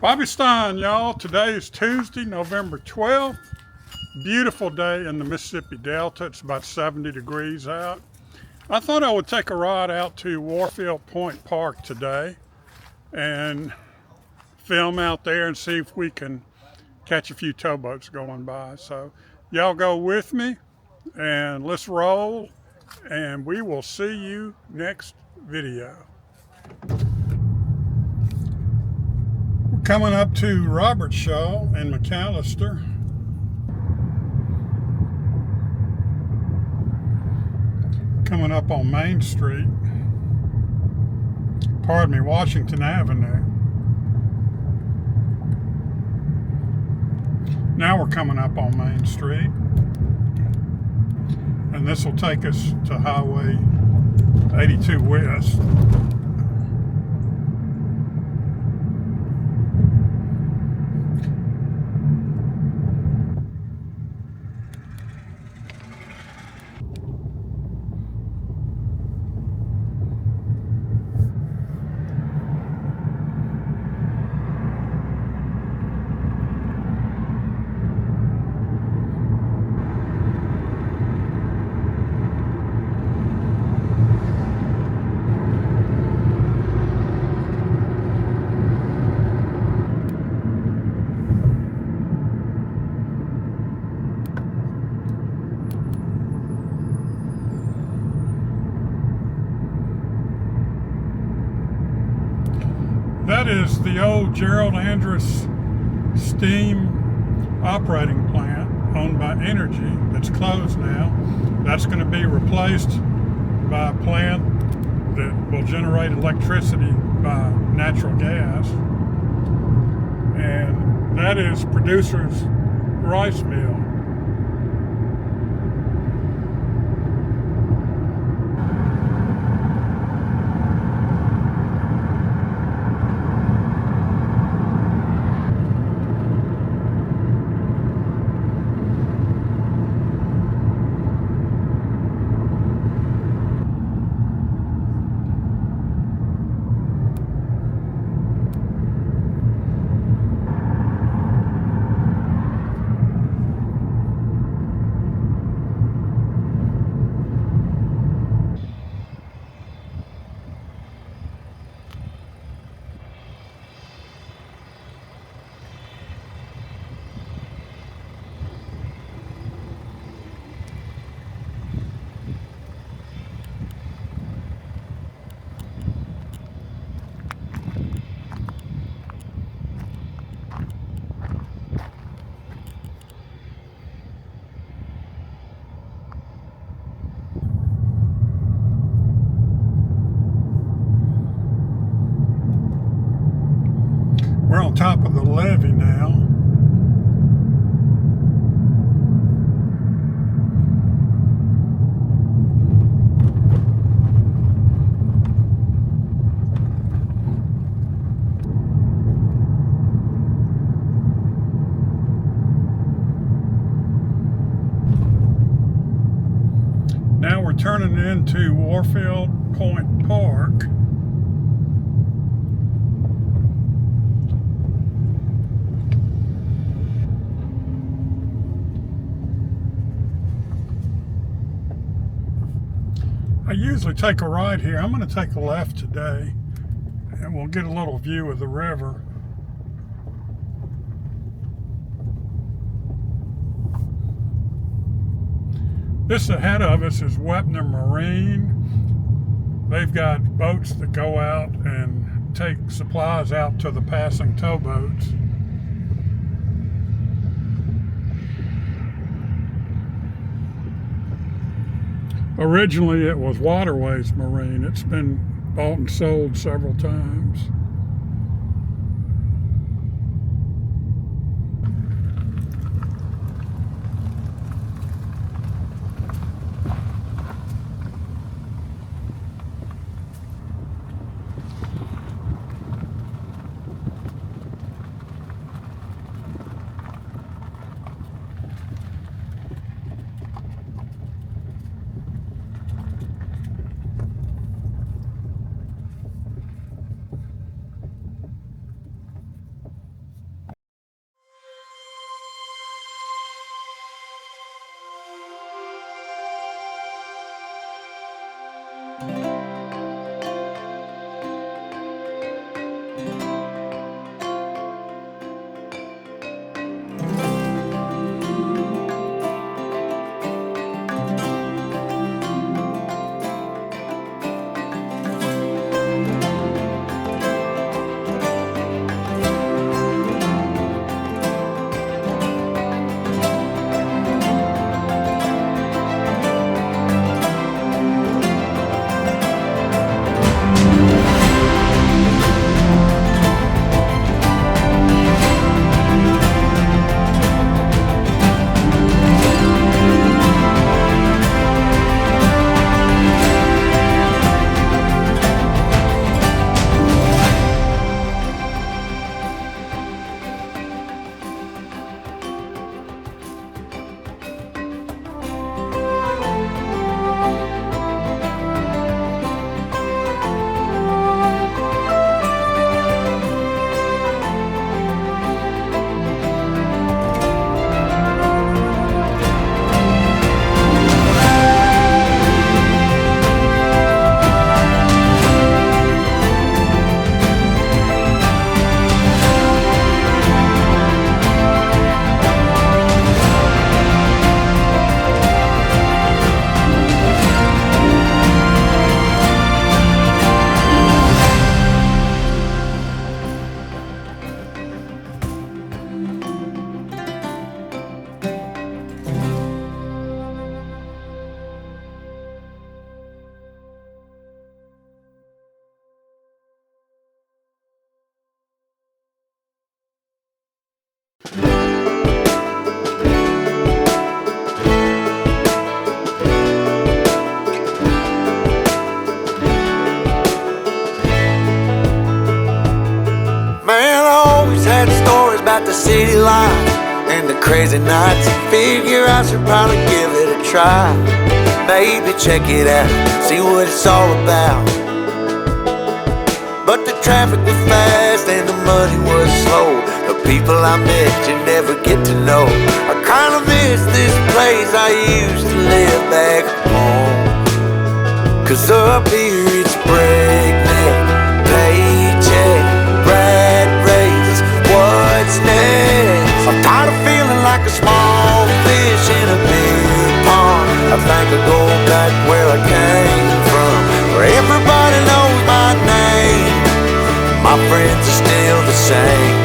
Bobby Stein, y'all. Today is Tuesday, November 12th. Beautiful day in the Mississippi Delta. It's about 70 degrees out. I thought I would take a ride out to Warfield Point Park today and film out there and see if we can catch a few towboats going by. So y'all go with me and let's roll, and we will see you next video. We're coming up to Robert Shaw and McAllister. Coming up on Main Street, pardon me, Washington Avenue. Now we're coming up on Main Street, and this will take us to Highway 82 West. That is the old Gerald Andrus steam operating plant owned by Energy that's closed now. That's going to be replaced by a plant that will generate electricity by natural gas. And that is Producer's Rice Mill. We're on top of the levee now. Now we're turning into Warfield Point Park. I usually take a right here. I'm going to take a left today, and we'll get a little view of the river. This ahead of us is Wepner Marine. They've got boats that go out and take supplies out to the passing towboats. Originally it was Waterways Marine. It's been bought and sold several times. about the city life and the crazy nights. Figure I should probably give it a try. Maybe check it out, see what it's all about. But the traffic was fast and the money was slow. The people I met you never get to know. I kinda miss this place I used to live back home. 'Cause up here it's breakneck, paycheck, rat race, what's next? I'm tired of feeling like a small fish in a big pond. I think I'll go back where I came from, where everybody knows my name. My friends are still the same.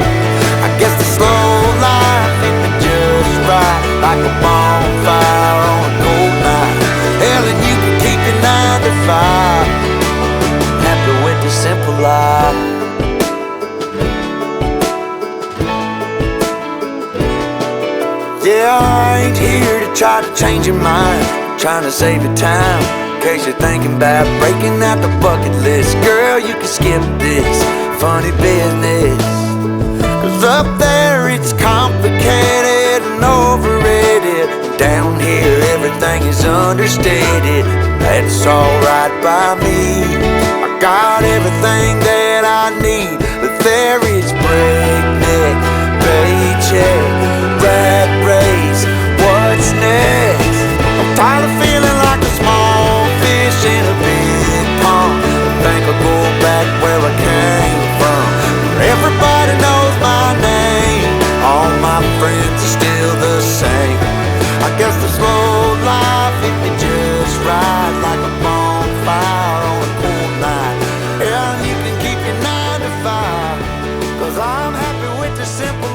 I guess the slow life hit me just right, like a bonfire on a cold night. Hell, and you can keep your 9 to 5. Happy with the simple life. Yeah, I ain't here to try to change your mind, trying to save your time, in case you're thinking about breaking out the bucket list. Girl, you can skip this funny business, 'cause up there it's complicated and overrated. Down here everything is understated. That's alright by me. I got everything that I need, but there is breakneck, paycheck, rat race, what's next? I'm tired of feeling like a small fish in a big pond. I think I'll go back where I came from, where everybody knows my name. All my friends are still the same. I guess the slow life hit me just right, like a bonfire on a cold night. Yeah, you can keep your 9 to 5, 'cause I'm happy with the simple